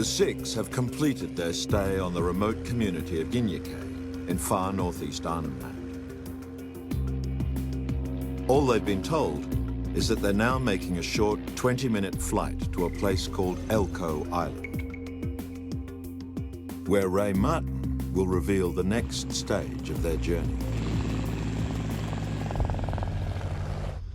six have completed their stay on the remote community of Ginyake in far northeast Arnhem Land. All they've been told is that they're now making a short 20-minute flight to a place called Elco Island, where Ray Martin will reveal the next stage of their journey.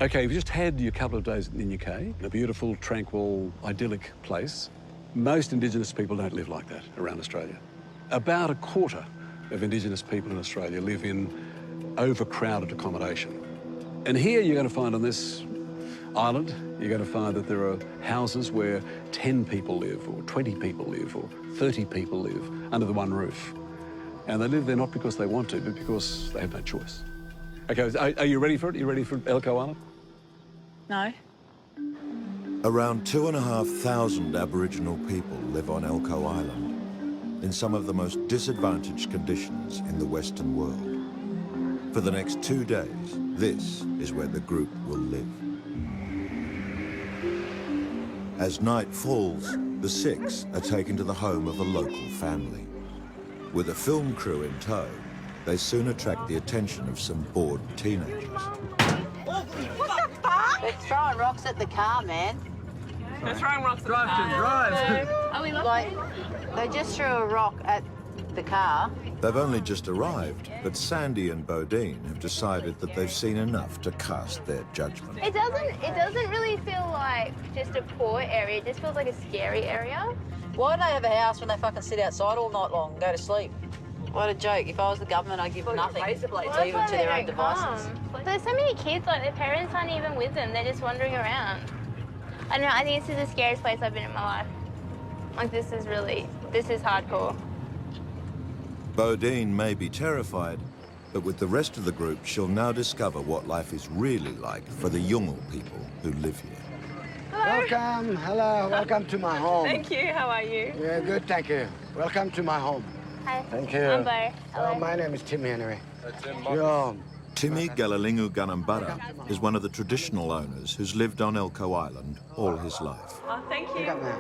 Okay, you've just had your couple of days in the UK, a beautiful, tranquil, idyllic place. Most Indigenous people don't live like that around Australia. About a quarter of Indigenous people in Australia live in overcrowded accommodation. And here you're going to find on this island, you're going to find that there are houses where 10 people live, or 20 people live, or 30 people live under the one roof. And they live there not because they want to, but because they have no choice. Okay, are you ready for it? Are you ready for Elco Island? No. Around 2,500 Aboriginal people live on Elco Island in some of the most disadvantaged conditions in the Western world. For the next 2 days, this is where the group will live. As night falls, the six are taken to the home of a local family. With a film crew in tow, they soon attract the attention of some bored teenagers. What the fuck? They're throwing rocks at the car, man. They're throwing rocks at the car. Drive. Are we Like, they just threw a rock at the car. They've only just arrived, but Sandy and Bodine have decided that they've seen enough to cast their judgment. It doesn't really feel like just a poor area. It just feels like a scary area. Why do they have a house when they fucking sit outside all night long and go to sleep? What a joke. If I was the government, I'd give them nothing. Leave them to their own devices. There's so many kids, like their parents aren't even with them. They're just wandering around. I don't know, I think this is the scariest place I've been in my life. Like, this is hardcore. Bodine may be terrified, but with the rest of the group, she'll now discover what life is really like for the Yolngu people who live here. Welcome, hello, welcome to my home. Thank you, how are you? Yeah, good, thank you. Welcome to my home. Hi. Thank you. I'm Bo. Hello. My name is Tim Henry. Yeah. Timmy Galalingu Ganambara is one of the traditional owners who's lived on Elco Island all his life. Oh, thank you. Take my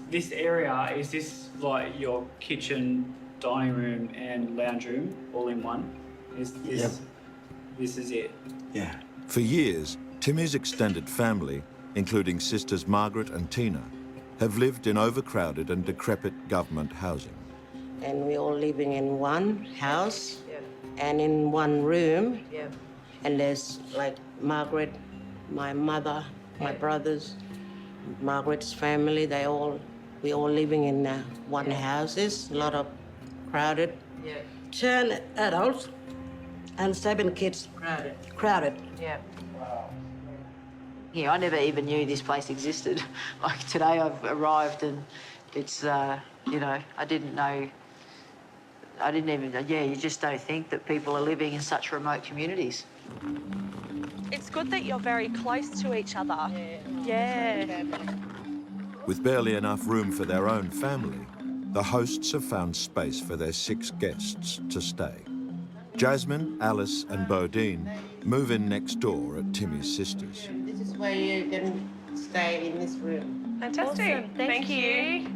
This area, is this like your kitchen, dining room and lounge room all in one? This is it? Yeah. For years, Timmy's extended family, including sisters Margaret and Tina, have lived in overcrowded and decrepit government housing. And we're all living in one house and in one room. And there's like Margaret, my mother, my brothers, Margaret's family, we're all living in one houses, a lot of crowded. 10 adults and 7 kids. Crowded. Yeah. Yeah, I never even knew this place existed. Like, today I've arrived and it's, you know, I didn't even, you just don't think that people are living in such remote communities. It's good that you're very close to each other. Yeah. With barely enough room for their own family, the hosts have found space for their 6 guests to stay. Jasmine, Alice and Bodine move in next door at Timmy's sisters. This is where you can stay in this room. Fantastic. Awesome. Thank you.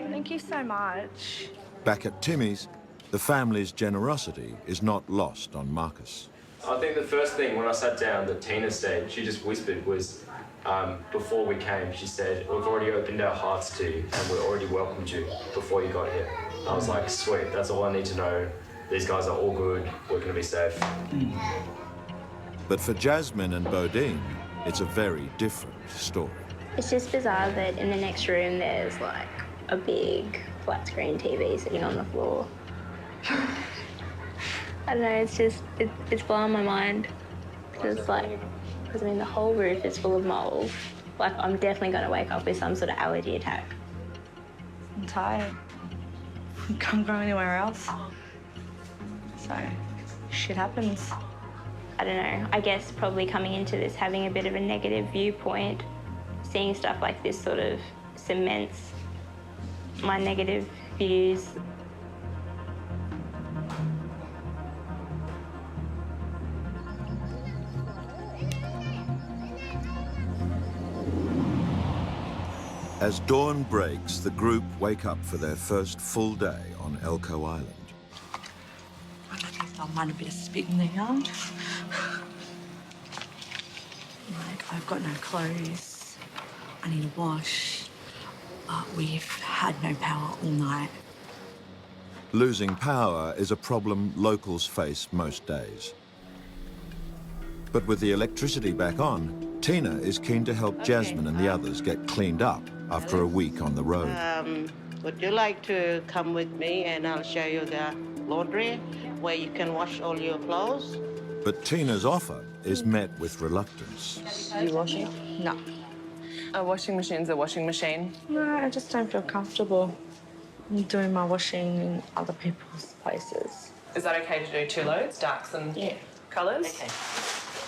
Thank you so much. Back at Timmy's, the family's generosity is not lost on Marcus. I think the first thing when I sat down that Tina said, she just whispered, was before we came, she said, we've already opened our hearts to you and we already welcomed you before you got here. I was like, sweet, that's all I need to know. These guys are all good, we're going to be safe. But for Jasmine and Bodine, it's a very different story. It's just bizarre that in the next room there's like a big flat screen TV sitting on the floor. I don't know, it's blowing my mind. Because I mean, the whole roof is full of mold. Like, I'm definitely going to wake up with some sort of allergy attack. I'm tired. Can't go anywhere else. So, shit happens. I don't know, I guess probably coming into this having a bit of a negative viewpoint, seeing stuff like this sort of cements my negative views. As dawn breaks, the group wake up for their first full day on Elco Island. I mind a bit of spit in the yard. Like, I've got no clothes. I need a wash. We've had no power all night. Losing power is a problem locals face most days. But with the electricity back on, Tina is keen to help Jasmine and the others get cleaned up after a week on the road. Would you like to come with me and I'll show you the laundry where you can wash all your clothes? But Tina's offer is met with reluctance. You washing? No. A washing machine's a washing machine. No, I just don't feel comfortable doing my washing in other people's places. Is that okay to do 2 loads, darks and colours? Okay.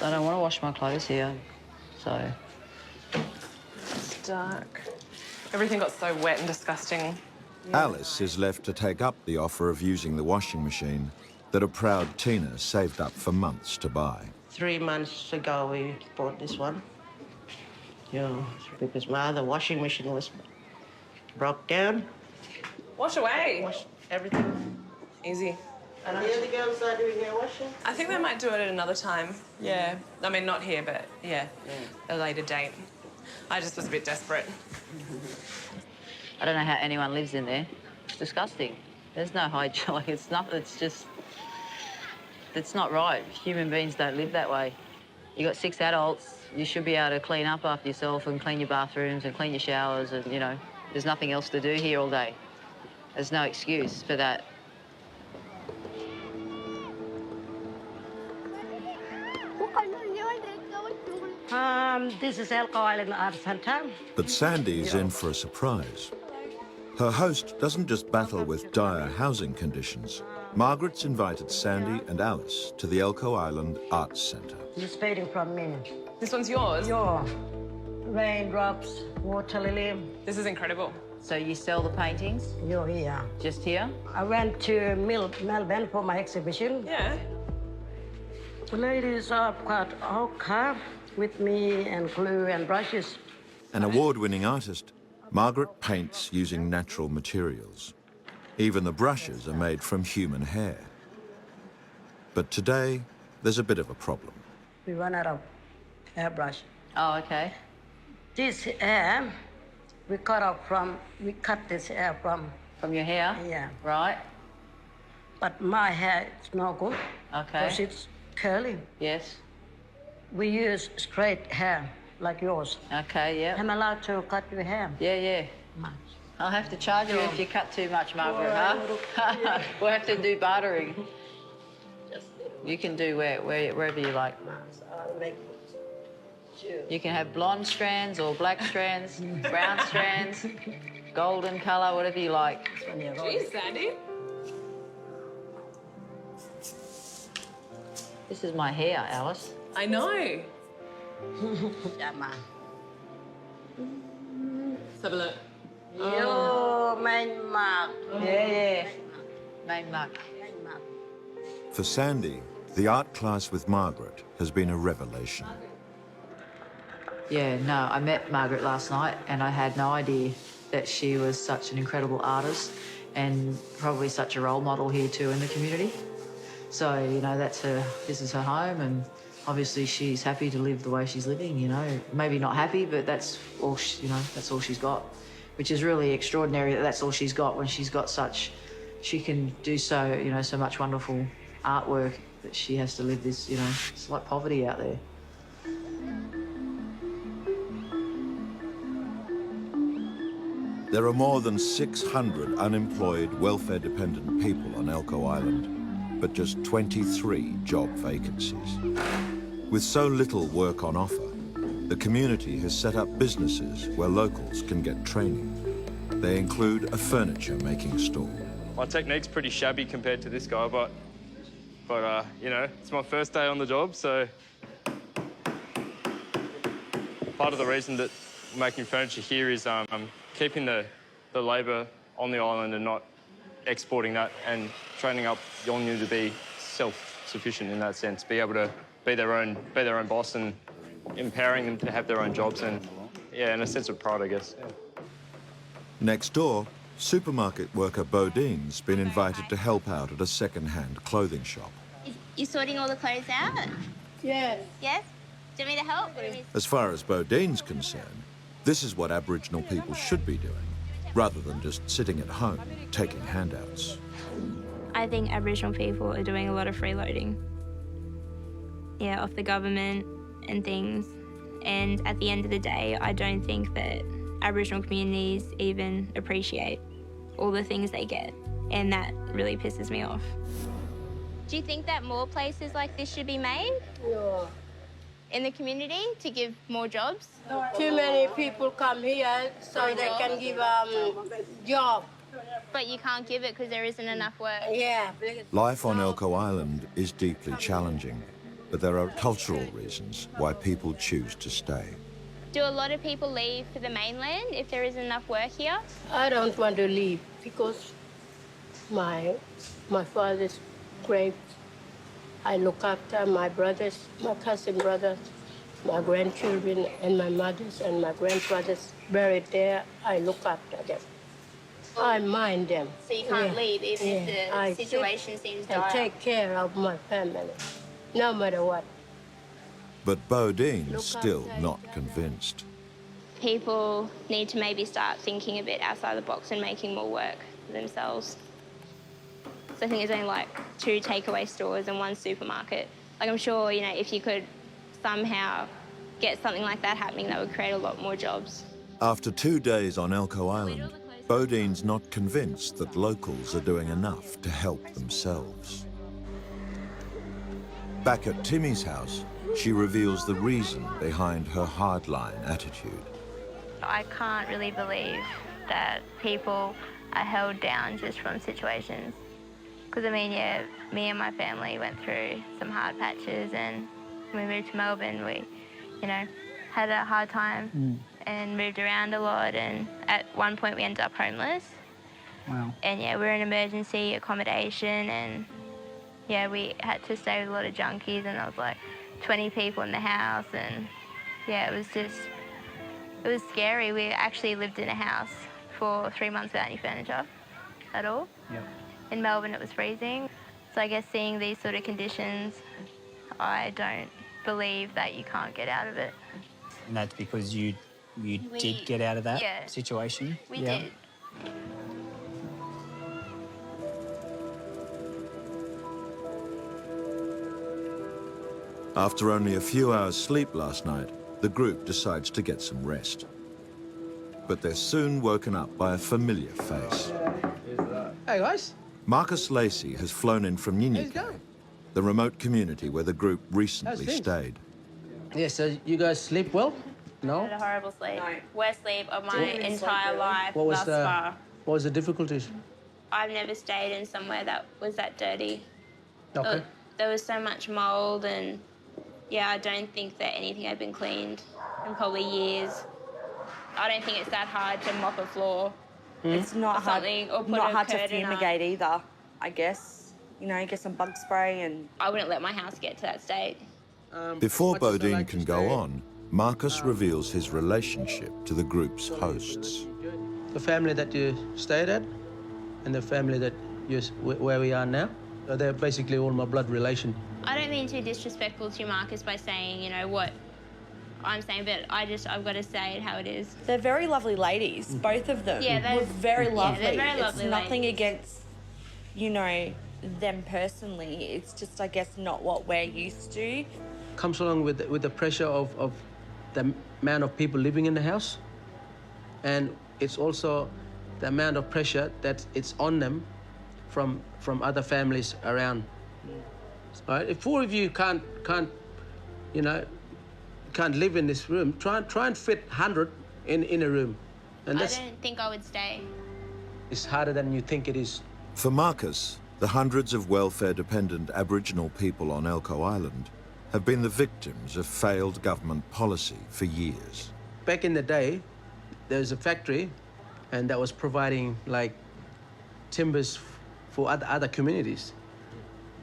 I don't want to wash my clothes here, so... It's dark. Everything got so wet and disgusting. Alice is left to take up the offer of using the washing machine that a proud Tina saved up for months to buy. 3 months ago we bought this one. Yeah, because my other washing machine was broke down. Wash away. Wash everything. Easy. And the other girls are doing their washing? I think they might do it at another time. Yeah. I mean, not here, but yeah, a later date. I just was a bit desperate. I don't know how anyone lives in there. It's disgusting. There's no hygiene. It's not, it's just... It's not right. Human beings don't live that way. You got 6 adults. You should be able to clean up after yourself and clean your bathrooms and clean your showers and, you know, there's nothing else to do here all day. There's no excuse for that. This is Elco Island Art Center. But Sandy's in for a surprise. Her host doesn't just battle with dire housing conditions. Margaret's invited Sandy and Alice to the Elco Island Arts Centre. He's fading from me. This one's yours? Your raindrops, water lily. This is incredible. So you sell the paintings? You're here. Just here? I went to Melbourne for my exhibition. Yeah. The ladies are quite okay with me and glue and brushes. An award-winning artist, Margaret paints using natural materials. Even the brushes are made from human hair. But today, there's a bit of a problem. We run out of hairbrush. Oh, okay. This hair, we cut this hair from... From your hair? Yeah. Right. But my hair is no good. Okay. Because it's curly. Yes. We use straight hair, like yours. Okay, yeah. I'm allowed to cut your hair. Yeah, yeah. I'll have to charge you if you cut too much, Margaret, huh? We'll have to do bartering. You can do wherever you like. You can have blonde strands or black strands, brown strands, golden colour, whatever you like. Jeez, Sandy. This is my hair, Alice. I know. Yeah, man. Let's have a look. Yo, main mark. Yeah. Main mark. For Sandy, the art class with Margaret has been a revelation. Yeah, no, I met Margaret last night and I had no idea that she was such an incredible artist and probably such a role model here too in the community. So, you know, this is her home and obviously she's happy to live the way she's living, you know. Maybe not happy, but that's all, that's all she's got, which is really extraordinary that that's all she's got when she's got she can do so, you know, so much wonderful artwork that she has to live this, you know, it's like poverty out there. There are more than 600 unemployed, welfare-dependent people on Elco Island, but just 23 job vacancies. With so little work on offer, the community has set up businesses where locals can get training. They include a furniture-making store. My technique's pretty shabby compared to this guy, but you know, it's my first day on the job, so part of the reason that I'm making furniture here is I'm keeping the labour on the island and not exporting that, and training up young new to be self-sufficient in that sense, be able to be their own boss and empowering them to have their own jobs and, yeah, and a sense of pride, I guess. Next door, supermarket worker Bodine's been invited to help out at a second-hand clothing shop. You sorting all the clothes out? Yes. Yes? Do you want me to help? As far as Bodine's concerned, this is what Aboriginal people should be doing, rather than just sitting at home taking handouts. I think Aboriginal people are doing a lot of freeloading. Yeah, off the government and things. And at the end of the day, I don't think that Aboriginal communities even appreciate all the things they get. And that really pisses me off. Do you think that more places like this should be made? No. In the community to give more jobs? Too many people come here so they can give job. But you can't give it because there isn't enough work. Yeah. Life on Elco Island is deeply challenging, but there are cultural reasons why people choose to stay. Do a lot of people leave for the mainland if there isn't enough work here? I don't want to leave because my father's grave, I look after my brothers, my cousin brothers, my grandchildren, and my mother's and my grandfather's buried there. I look after them. I mind them. So you can't leave even if the situation seems dire? I take care of my family, no matter what. But Bodine's still not convinced. People need to maybe start thinking a bit outside the box and making more work for themselves. So I think there's only like 2 takeaway stores and 1 supermarket. Like I'm sure, you know, if you could somehow get something like that happening, that would create a lot more jobs. After 2 days on Elco Island, Bodine's not convinced that locals are doing enough to help themselves. Back at Timmy's house, she reveals the reason behind her hardline attitude. I can't really believe that people are held down just from situations. Because, I mean, yeah, me and my family went through some hard patches, and when we moved to Melbourne, we, you know, had a hard time and moved around a lot, and at one point we ended up homeless. Wow. And, yeah, we were in emergency accommodation, and, yeah, we had to stay with a lot of junkies, and there was, like, 20 people in the house, and, yeah, it was scary. We actually lived in a house for 3 months without any furniture at all. Yep. In Melbourne, it was freezing. So I guess seeing these sort of conditions, I don't believe that you can't get out of it. And that's because you did get out of that situation? We did. After only a few hours' sleep last night, the group decides to get some rest. But they're soon woken up by a familiar face. Hey, guys. Marcus Lacey has flown in from Ninyaka, the remote community where the group recently stayed. Yeah, so you guys sleep well? No? I had a horrible sleep. No. Worst sleep of my entire life thus far. What was the difficulties? I've never stayed in somewhere that was that dirty. Okay. There was so much mould, and yeah, I don't think that anything had been cleaned in probably years. I don't think it's that hard to mop a floor. It's not hard, or put not a hard to curtain fumigate up. either, I guess. You know, get some bug spray and... I wouldn't let my house get to that state. Before Bodine can go on, Marcus reveals his relationship to the group's hosts. The family that you stayed at and the family that where we are now, they're basically all my blood relation. I don't mean to be disrespectful to Marcus by saying, you know, what I'm saying, but I've got to say it how it is. They're very lovely ladies, both of them. Yeah, they're very lovely. Yeah, they're very lovely It's nothing ladies. against, you know, them personally. It's just, I guess, not what we're used to. Comes along with the pressure of the amount of people living in the house, and it's also the amount of pressure that it's on them from other families around. Right? If 4 of you can't you know, can't live in this room, try and fit 100 in a room. And I don't think I would stay. It's harder than you think it is. For Marcus, the hundreds of welfare-dependent Aboriginal people on Elco Island have been the victims of failed government policy for years. Back in the day, there was a factory, and that was providing like timbers for other communities.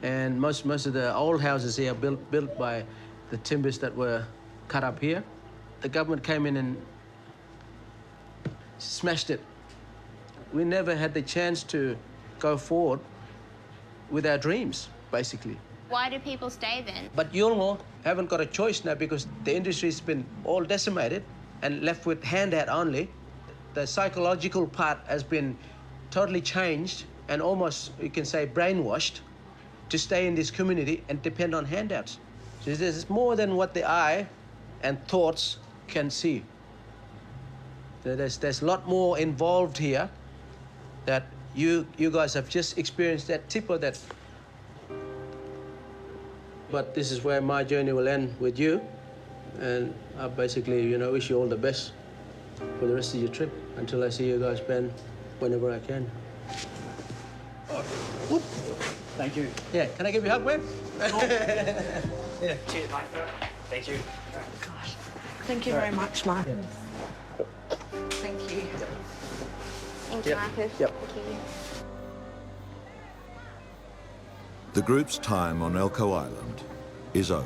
And most of the old houses here are built by the timbers that were cut up here. The government came in and smashed it we never had the chance to go forward with our dreams, basically. Why do people stay then? But Yolngu haven't got a choice now because the industry's been all decimated and left with handout only. The psychological part has been totally changed and almost, you can say, brainwashed to stay in this community and depend on handouts. So there's more than what the eye and thoughts can see. There's a lot more involved here that you guys have just experienced that tip of that. But this is where my journey will end with you. And I basically, wish you all the best for the rest of your trip until I see you guys, Ben, whenever I can. Whoop. Thank you. Yeah, can I give you a hug, Ben? Yeah. Cheers, mate. Thank you. Gosh, thank you very much, Marcus. Thank you. Thank you, Marcus. Yep. Thank you. The group's time on Elco Island is over.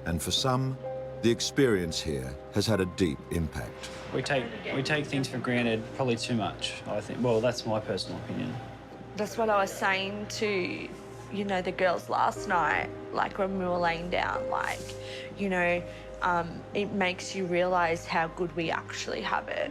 And for some, the experience here has had a deep impact. We take things for granted probably too much, I think. Well, that's my personal opinion. That's what I was saying to, the girls last night, like when we were laying down, like, it makes you realise how good we actually have it.